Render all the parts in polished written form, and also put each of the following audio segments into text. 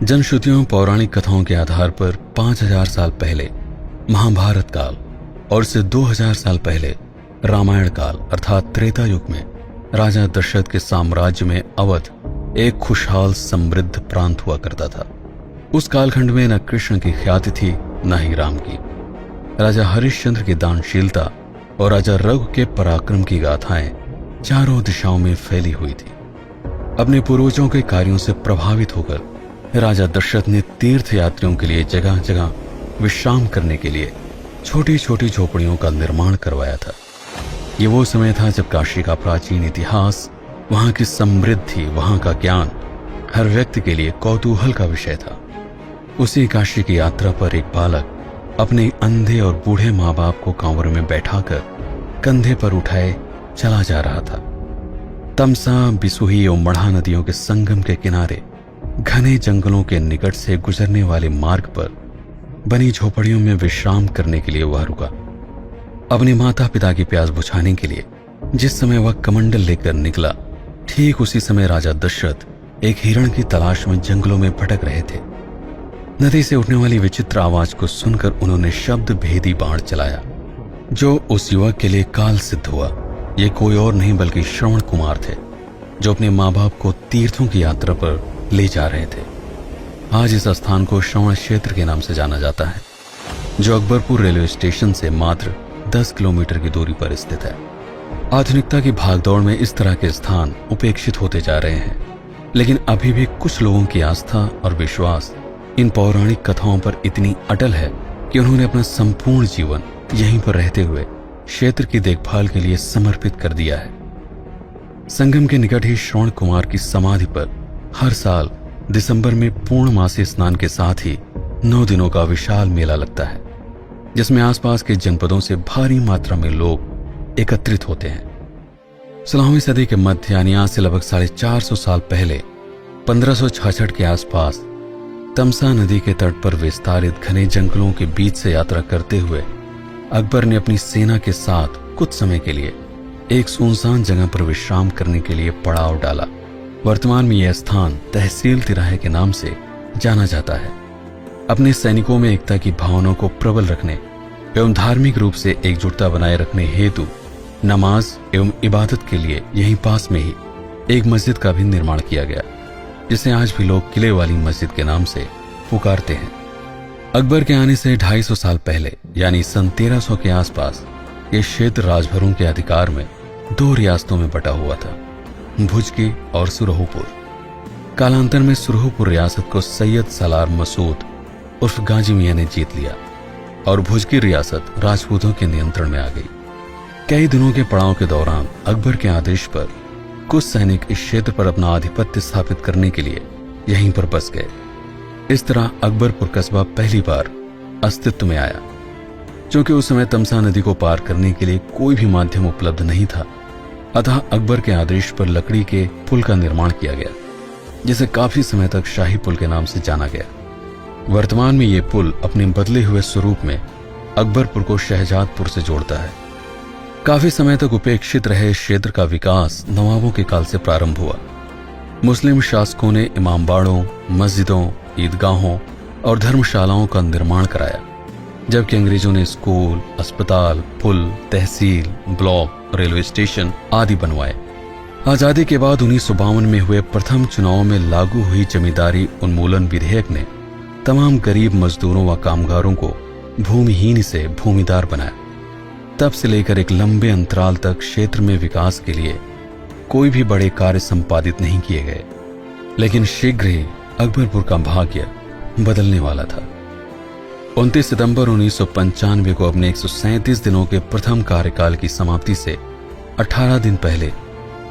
जनश्रुतियों पौराणिक कथाओं के आधार पर 5000 साल पहले महाभारत काल और से 2000 साल पहले रामायण काल अर्थात त्रेता युग में राजा दशरथ के साम्राज्य में अवध एक खुशहाल समृद्ध प्रांत हुआ करता था। उस कालखंड में न कृष्ण की ख्याति थी न ही राम की। राजा हरिश्चंद्र की दानशीलता और राजा रघु के पराक्रम की गाथाएं चारों दिशाओं में फैली हुई थी। अपने पूर्वजों के कार्यों से प्रभावित होकर राजा दशरथ ने तीर्थ यात्रियों के लिए जगह जगह विश्राम करने के लिए छोटी छोटी झोपड़ियों का निर्माण करवाया था। ये वो समय था जब काशी का प्राचीन इतिहास, वहां की समृद्धि, वहां का ज्ञान हर व्यक्ति के लिए कौतूहल का विषय था। उसी काशी की यात्रा पर एक बालक अपने अंधे और बूढ़े माँ बाप को कांवर में बैठाकर कंधे पर उठाए चला जा रहा था। तमसा, बिसुही और मढ़ा नदियों के संगम के किनारे घने जंगलों के निकट से गुजरने वाले मार्ग पर बनी झोपड़ियों में विश्राम करने के लिए वह रुका। अपने माता पिता की प्यास बुझाने के लिए जिस समय वह कमंडल लेकर निकला, ठीक उसी समय राजा दशरथ एक हिरण की तलाश में जंगलों में भटक रहे थे। नदी से उठने वाली विचित्र आवाज को सुनकर उन्होंने शब्द भेदी बाण चलाया, जो उस युवक के लिए काल सिद्ध हुआ। ये कोई और नहीं बल्कि श्रवण कुमार थे, जो अपने माँ बाप को तीर्थों की यात्रा पर ले जा रहे थे। आज इस स्थान को श्रवण क्षेत्र के नाम से जाना जाता है, जो अकबरपुर रेलवे स्टेशन से मात्र 10 किलोमीटर की दूरी पर स्थित है। आधुनिकता की भागदौड़ में इस तरह के स्थान उपेक्षित होते जा रहे हैं, लेकिन अभी भी कुछ लोगों की आस्था और विश्वास इन पौराणिक कथाओं पर इतनी अटल है कि उन्होंने अपना संपूर्ण जीवन यहीं पर रहते हुए क्षेत्र की देखभाल के लिए समर्पित कर दिया है। संगम के निकट ही श्रवण कुमार की समाधि पर हर साल दिसंबर में पूर्णमासी स्नान के साथ ही 9 दिनों का विशाल मेला लगता है, जिसमें आसपास के जनपदों से भारी मात्रा में लोग एकत्रित होते हैं। 16वीं सदी के मध्य यानी आज से लगभग 450 साल पहले 1566 के आसपास तमसा नदी के तट पर विस्तारित घने जंगलों के बीच से यात्रा करते हुए अकबर ने अपनी सेना के साथ कुछ समय के लिए एक सुनसान जगह पर विश्राम करने के लिए पड़ाव डाला। वर्तमान में यह स्थान तहसील तिराहे के नाम से जाना जाता है। अपने सैनिकों में एकता की भावना को प्रबल रखने एवं धार्मिक रूप से एकजुटता बनाए रखने हेतु नमाज एवं इबादत के लिए यहीं पास में ही एक मस्जिद का भी निर्माण किया गया, जिसे आज भी लोग किले वाली मस्जिद के नाम से पुकारते हैं। अकबर के आने से 250 साल पहले यानी सन 1300 के आसपास ये क्षेत्र राजभरों के अधिकार में 2 रियासतों में बटा हुआ था, भुज की और सुरहुपुर। कालांतर में सुरहुपुर रियासत को सैयद सलार मसूद उर्फ गाजी मियां ने जीत लिया और भुज की रियासत राजपूतों के नियंत्रण में आ गई। कई दिनों के पड़ाव के दौरान अकबर के आदेश पर कुछ सैनिक इस क्षेत्र पर अपना आधिपत्य स्थापित करने के लिए यहीं पर बस गए। इस तरह अकबरपुर कस्बा पहली बार अस्तित्व में आया। क्योंकि उस समय तमसा नदी को पार करने के लिए कोई भी माध्यम उपलब्ध नहीं था, अतः अकबर के आदेश पर लकड़ी के पुल का निर्माण किया गया, जिसे काफी समय तक शाही पुल के नाम से जाना गया। वर्तमान में यह पुल अपने बदले हुए स्वरूप में अकबरपुर को शहजादपुर से जोड़ता है। काफी समय तक उपेक्षित रहे क्षेत्र का विकास नवाबों के काल से प्रारंभ हुआ। मुस्लिम शासकों ने इमामबाड़ों, मस्जिदों, ईदगाहों और धर्मशालाओं का निर्माण कराया, जबकि अंग्रेजों ने स्कूल, अस्पताल, पुल, तहसील, ब्लॉक, रेलवे स्टेशन आदि बनवाए। आजादी के बाद 1952 में हुए प्रथम चुनाव में लागू हुई जमींदारी उन्मूलन विधेयक ने तमाम गरीब मजदूरों व कामगारों को भूमिहीन से भूमिदार बनाया। तब से लेकर एक लंबे अंतराल तक क्षेत्र में विकास के लिए कोई भी बड़े कार्य संपादित नहीं किए गए, लेकिन शीघ्र ही अकबरपुर का भाग्य बदलने वाला था। 29 सितंबर 1995 को अपने 137 दिनों के प्रथम कार्यकाल की समाप्ति से 18 दिन पहले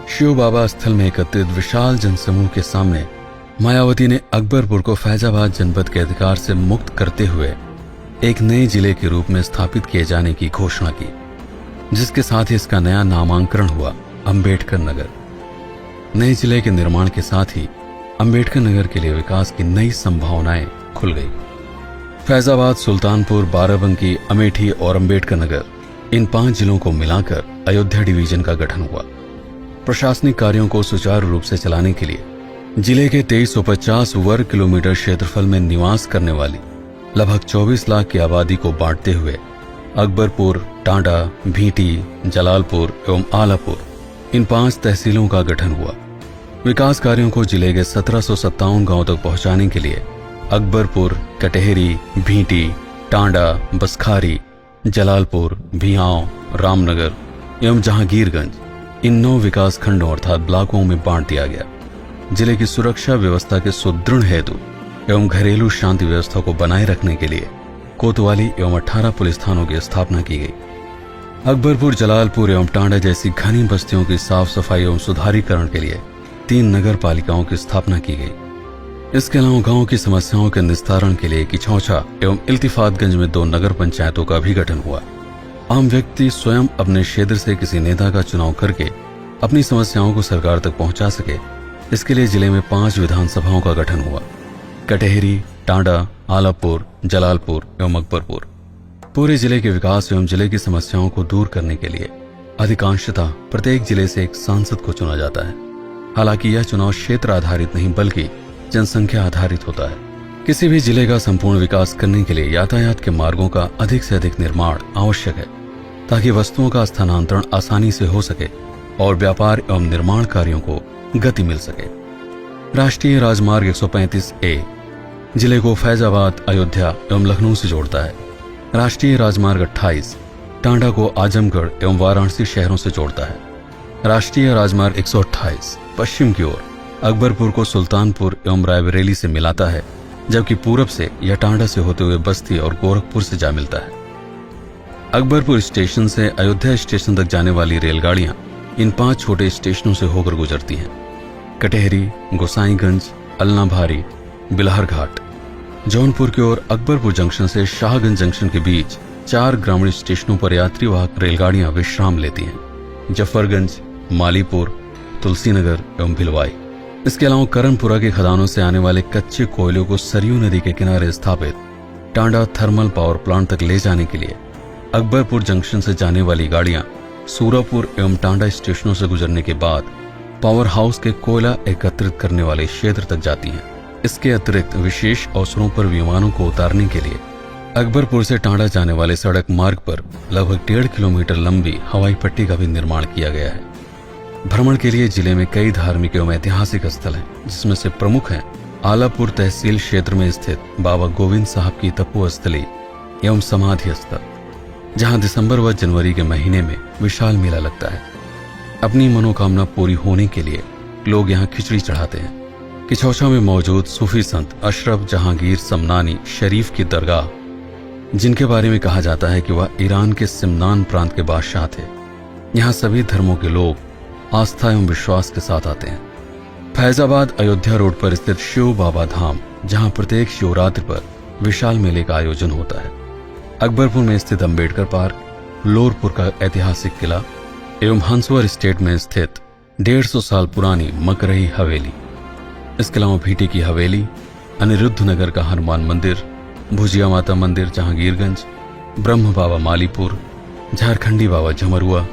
शिव बाबा स्थल में एकत्रित विशाल जनसमूह के सामने मायावती ने अकबरपुर को फैजाबाद जनपद के अधिकार से मुक्त करते हुए एक नए जिले के रूप में स्थापित किए जाने की घोषणा की, जिसके साथ ही इसका नया नामांकन हुआ अंबेडकर नगर। नए जिले के निर्माण के साथ ही अंबेडकर नगर के लिए विकास की नई संभावनाएं खुल गई। फैजाबाद, सुल्तानपुर, बाराबंकी, अमेठी और अंबेडकर नगर, इन 5 जिलों को मिलाकर अयोध्या डिवीजन का गठन हुआ। प्रशासनिक कार्यों को सुचारू रूप से चलाने के लिए जिले के 2350 वर्ग किलोमीटर क्षेत्रफल में निवास करने वाली लगभग 24 लाख की आबादी को बांटते हुए अकबरपुर, टांडा, भीटी, जलालपुर एवं आलापुर इन 5 तहसीलों का गठन हुआ। विकास कार्यों को जिले के 1757 गांवों तक पहुंचाने के लिए अकबरपुर, कटेहरी, भीटी, टांडा, बसखारी, जलालपुर, भियाव, रामनगर एवं जहांगीरगंज इन 9 विकास खंडों अर्थात ब्लॉकों में बांट दिया गया। जिले की सुरक्षा व्यवस्था के सुदृढ़ हेतु एवं घरेलू शांति व्यवस्था को बनाए रखने के लिए कोतवाली एवं 18 पुलिस थानों की स्थापना की गई। अकबरपुर, जलालपुर एवं टांडा जैसी घनी बस्तियों की साफ सफाई एवं सुधारीकरण के लिए 3 नगर पालिकाओं की स्थापना की गई। इसके अलावा गांव की समस्याओं के निस्तारण के लिए किछौछा एवं इल्तिफातगंज में 2 नगर पंचायतों का भी गठन हुआ। आम व्यक्ति स्वयं अपने क्षेत्र से किसी नेता का चुनाव करके अपनी समस्याओं को सरकार तक पहुंचा सके, इसके लिए जिले में 5 विधानसभाओं का गठन हुआ। कटेहरी, टांडा, आलापुर, जलालपुर एवं अकबरपुर। पूरे जिले के विकास एवं जिले की समस्याओं को दूर करने के लिए अधिकांशतः प्रत्येक जिले से एक सांसद को चुना जाता है। हालांकि यह चुनाव क्षेत्र आधारित नहीं बल्कि जनसंख्या आधारित होता है। किसी भी जिले का संपूर्ण विकास करने के लिए यातायात के मार्गों का अधिक से अधिक निर्माण आवश्यक है, ताकि वस्तुओं का स्थानांतरण आसानी से हो सके और व्यापार एवं निर्माण कार्यों को गति मिल सके। राष्ट्रीय राजमार्ग 135A जिले को फैजाबाद, अयोध्या एवं लखनऊ से जोड़ता है। राष्ट्रीय राजमार्ग 28 टांडा को आजमगढ़ एवं वाराणसी शहरों से जोड़ता है। राष्ट्रीय राजमार्ग 128 पश्चिम की ओर अकबरपुर को सुल्तानपुर एवं रायबरेली से मिलाता है, जबकि पूरब से यह टांडा से होते हुए बस्ती और गोरखपुर से जा मिलता है। अकबरपुर स्टेशन से अयोध्या स्टेशन तक जाने वाली रेलगाड़ियां इन 5 छोटे स्टेशनों से होकर गुजरती हैं। कटेहरी, गोसाईगंज, अलनाभारी, बिलाहरघाट। जौनपुर की ओर अकबरपुर जंक्शन से शाहगंज जंक्शन के बीच 4 ग्रामीण स्टेशनों पर यात्री वाहक रेलगाड़ियां विश्राम लेती हैं। जफरगंज, मालीपुर, तुलसीनगर एवं भिलवाई। इसके अलावा करनपुरा के खदानों से आने वाले कच्चे कोयलों को सरयू नदी के किनारे स्थापित टांडा थर्मल पावर प्लांट तक ले जाने के लिए अकबरपुर जंक्शन से जाने वाली गाड़ियां सूरापुर एवं टांडा स्टेशनों से गुजरने के बाद पावर हाउस के कोयला एकत्रित करने वाले क्षेत्र तक जाती हैं। इसके अतिरिक्त विशेष अवसरों पर विमानों को उतारने के लिए अकबरपुर से टांडा जाने वाले सड़क मार्ग पर लगभग 1.5 किलोमीटर लंबी हवाई पट्टी का भी निर्माण किया गया है। भ्रमण के लिए जिले में कई धार्मिक एवं ऐतिहासिक स्थल हैं, जिसमें से प्रमुख हैं आलापुर तहसील क्षेत्र में स्थित बाबा गोविंद साहब की तपोस्थली एवं समाधि स्थल, जहां दिसंबर व जनवरी के महीने में विशाल मेला लगता है। अपनी मनोकामना पूरी होने के लिए लोग यहां खिचड़ी चढ़ाते हैं। किछौछा में मौजूद सूफी संत अशरफ जहांगीर समनानी शरीफ की दरगाह, जिनके बारे में कहा जाता है कि वह ईरान के सिमनान प्रांत के बादशाह थे। यहाँ सभी धर्मों के लोग आस्था एवं विश्वास के साथ आते हैं। फैजाबाद अयोध्या रोड पर स्थित शिव बाबा धाम, जहां प्रत्येक शिवरात्रि पर विशाल मेले का आयोजन होता है। अकबरपुर में स्थित अंबेडकर पार्क, लोरपुर का ऐतिहासिक किला एवं हंसवर स्टेट में स्थित 150 साल पुरानी मकरही हवेली। इसके अलावा भीटी की हवेली, अनिरुद्ध नगर का हनुमान मंदिर, भुजिया माता मंदिर जहांगीरगंज, ब्रह्म बाबा मालीपुर, झारखंडी बाबा झमरुआ,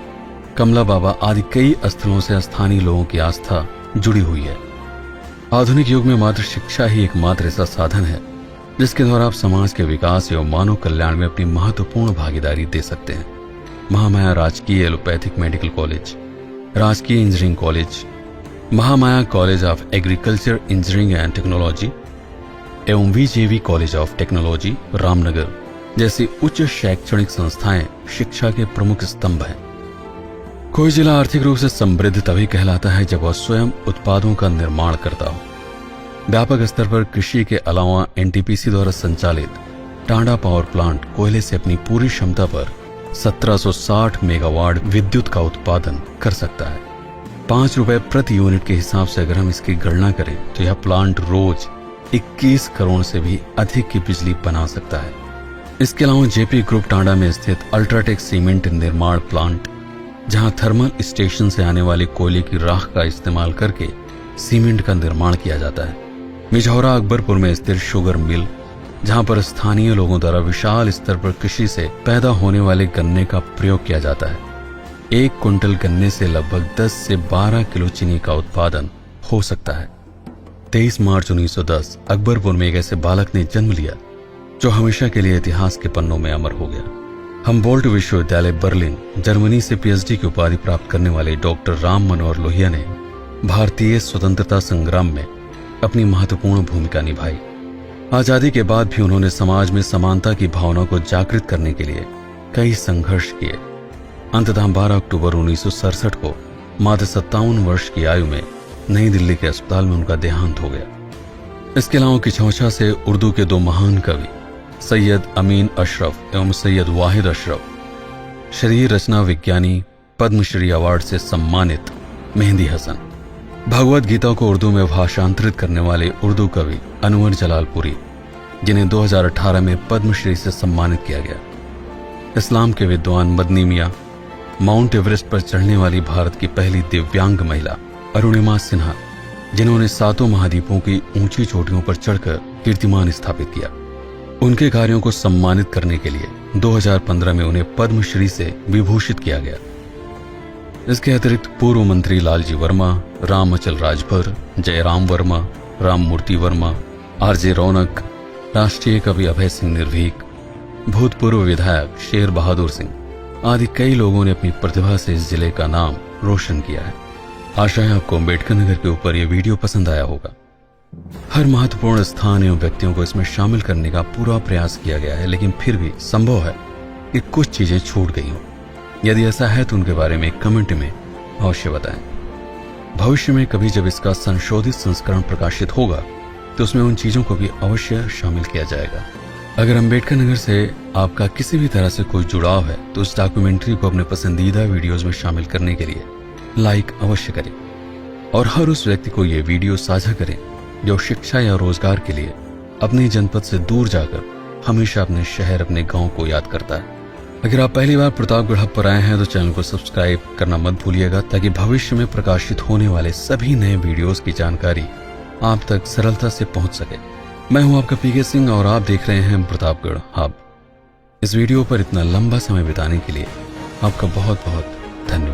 कमला बाबा आदि कई स्थलों से स्थानीय लोगों की आस्था जुड़ी हुई है। आधुनिक युग में मात्र शिक्षा ही एकमात्र ऐसा साधन है जिसके द्वारा आप समाज के विकास एवं मानव कल्याण में अपनी महत्वपूर्ण भागीदारी दे सकते हैं। महामाया राजकीय एलोपैथिक मेडिकल कॉलेज, राजकीय engineering college, Mahamaya college of agriculture engineering and technology एवं VJV college of technology Ramnagar जैसी उच्च शैक्षणिक संस्थाएं शिक्षा के प्रमुख स्तंभ हैं। कोई जिला आर्थिक रूप से समृद्ध तभी कहलाता है जब वह स्वयं उत्पादों का निर्माण करता हो। व्यापक स्तर पर कृषि के अलावा NTPC द्वारा संचालित टांडा पावर प्लांट कोयले से अपनी पूरी क्षमता पर 1760 मेगावाट विद्युत का उत्पादन कर सकता है। 5 रुपए प्रति यूनिट के हिसाब से अगर हम इसकी गणना करें तो यह प्लांट रोज 21 करोड़ से भी अधिक की बिजली बना सकता है। इसके अलावा JP ग्रुप टांडा में स्थित अल्ट्राटेक सीमेंट निर्माण प्लांट, जहां थर्मल स्टेशन से आने वाले कोयले की राख का इस्तेमाल करके सीमेंट का निर्माण किया जाता है। मिझौरा अकबरपुर में स्थित शुगर मिल, जहां पर स्थानीय लोगों द्वारा विशाल स्तर पर कृषि से पैदा होने वाले गन्ने का प्रयोग किया जाता है। 1 क्विंटल गन्ने से लगभग 10 से 12 किलो चीनी का उत्पादन हो सकता है। 23 मार्च 1910 अकबरपुर में एक ऐसे बालक ने जन्म लिया जो हमेशा के लिए इतिहास के पन्नों में अमर हो गया। हम्बोल्ट विश्वविद्यालय बर्लिन जर्मनी से पीएचडी की उपाधि प्राप्त करने वाले डॉक्टर राम मनोहर लोहिया ने भारतीय स्वतंत्रता संग्राम में अपनी महत्वपूर्ण भूमिका निभाई। आजादी के बाद भी उन्होंने समाज में समानता की भावना को जागृत करने के लिए कई संघर्ष किए। अंततः 12 अक्टूबर 1967 को मात्र 57 वर्ष की आयु में नई दिल्ली के अस्पताल में उनका देहांत हो गया। इसके अलावा किछौछा से उर्दू के दो महान कवि सैयद अमीन अशरफ एवं सैयद वाहिद अशरफ, शरीर रचना विज्ञानी पद्मश्री अवार्ड से सम्मानित मेहंदी हसन, भगवत गीता को उर्दू में भाषांतरित करने वाले उर्दू कवि अनवर जलालपुरी, जिन्हें 2018 में पद्मश्री से सम्मानित किया गया, इस्लाम के विद्वान मदनी मियां, माउंट एवरेस्ट पर चढ़ने वाली भारत की पहली दिव्यांग महिला अरुणिमा सिन्हा, जिन्होंने 7 महाद्वीपों की ऊंची चोटियों पर चढ़कर कीर्तिमान स्थापित किया। उनके कार्यों को सम्मानित करने के लिए 2015 में उन्हें पद्मश्री से विभूषित किया गया। इसके अतिरिक्त पूर्व मंत्री लालजी वर्मा, राम अचल राजभर, जयराम वर्मा, राम मूर्ति वर्मा, आरजे रौनक, राष्ट्रीय कवि अभय सिंह निर्भीक, भूतपूर्व विधायक शेर बहादुर सिंह आदि कई लोगों ने अपनी प्रतिभा से इस जिले का नाम रोशन किया है। आशा है आपको अम्बेडकर नगर के ऊपर यह वीडियो पसंद आया होगा। हर महत्वपूर्ण स्थान एवं व्यक्तियों को इसमें शामिल करने का पूरा प्रयास किया गया है, लेकिन फिर भी संभव है कि कुछ चीजें छूट गई हों। यदि ऐसा है तो उनके बारे में कमेंट में अवश्य बताएं। भविष्य में कभी जब इसका संशोधित संस्करण प्रकाशित होगा तो उसमें उन चीजों को भी अवश्य शामिल किया जाएगा। अगर अम्बेडकर नगर से आपका किसी भी तरह से कोई जुड़ाव है तो उस डॉक्यूमेंट्री को अपने पसंदीदा वीडियोज में शामिल करने के लिए लाइक अवश्य करें और हर उस व्यक्ति को ये वीडियो साझा करें जो शिक्षा या रोजगार के लिए अपने जनपद से दूर जाकर हमेशा अपने शहर, अपने गांव को याद करता है। अगर आप पहली बार प्रतापगढ़ हब पर आए हैं तो चैनल को सब्सक्राइब करना मत भूलिएगा, ताकि भविष्य में प्रकाशित होने वाले सभी नए वीडियोस की जानकारी आप तक सरलता से पहुंच सके। मैं हूं आपका पीके सिंह और आप देख रहे हैं प्रतापगढ़ हब। इस वीडियो पर इतना लंबा समय बिताने के लिए आपका बहुत बहुत धन्यवाद।